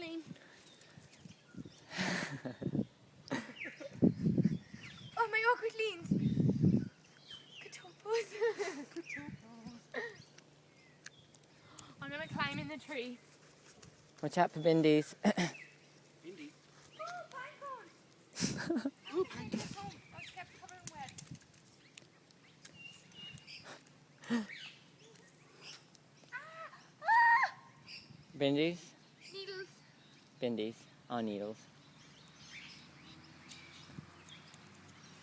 awkwardly. Oh, my awkward leans. I'm gonna climb in the tree. Watch out for Bindies. Bindi. Oh, pinecone. Oh, pinecone. I was kept covered in wet. Bindies? Needles. Bindies. On needles.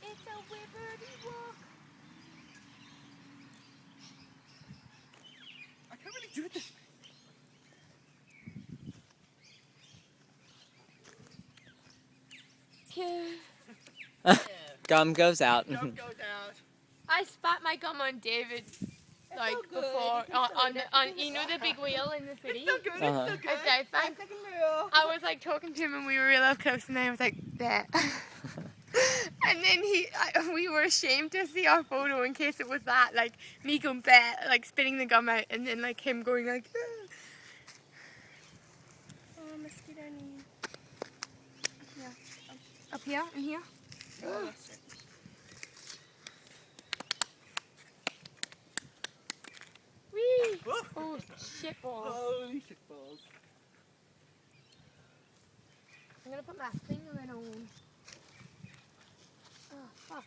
It's a whipperty walk. I can't really do it this way. Gum goes out. Gum goes out. I spat my gum on David, like so good. before, It's so on you know the big wheel in the city. It's so good. Uh-huh. It's so good. At Dive Bank. Second rule. I was like talking to him and we were real up close and I was like, there. And then we were ashamed to see our photo in case it was that, like me going bet, like spitting the gum out and then like him going like, ah. Oh, mosquito knee. Yeah. Up here, in here. Oh, that's it. Whee! Whoa. Oh, shit balls. Holy shit balls. I'm gonna put my finger on. Oh, fuck.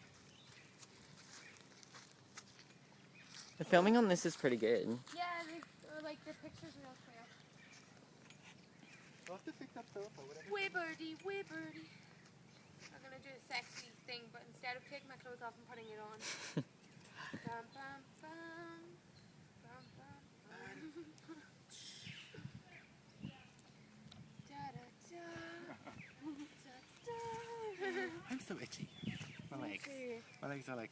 The filming on this is pretty good. Yeah, like the pictures are real clear. We'll have to fix that sofa, whatever. Whibberdy, whibberdy. I'm gonna do a sexy thing, but instead of taking my clothes off and putting it on. Bum, bum, bum. Bum, bum, bum. Da, da, da. Da, da. I'm so itchy. My legs. My legs are like,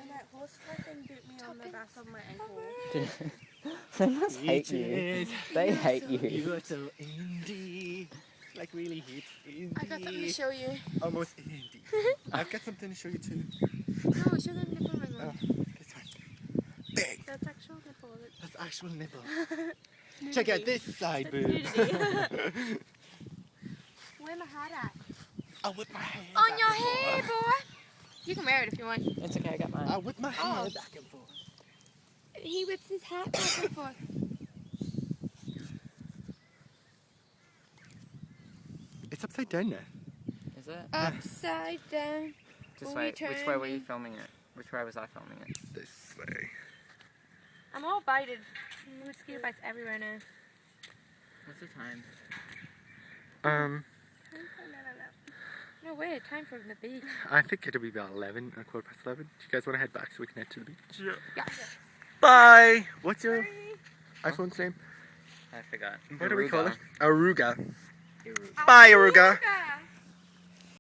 And that horse fucking bit me on the back of my ankle. They must hate you. Peaches. They hate you. You are so indie. Like really hip indie. I got something to show you. Almost indie. I've got something to show you too. No, show them nipple ring Oh, on. this one. Big. That's actual nipple. That's actual nipple. Check out this side boob. Where my hat at? I'll whip my hair On back your and hair, forth. boy. You can wear it if you want. It's okay, I got mine. I'll whip my hair Oh. back and forth. He whips his hat back and forth. It's upside down now. Is it? Upside down. Just Will wait. we Which turn way were you me? filming it? Which way was I filming it? This way. I'm all bited. Mosquito bites everywhere now. What's the time? No way, time for the beach. I think it'll be about 11 or 11:15. Do you guys want to head back so we can head to the beach? Yeah. Bye! What's your iPhone's name? I forgot. What do we call it? Aruga. Aruga. Bye, Aruga. Aruga.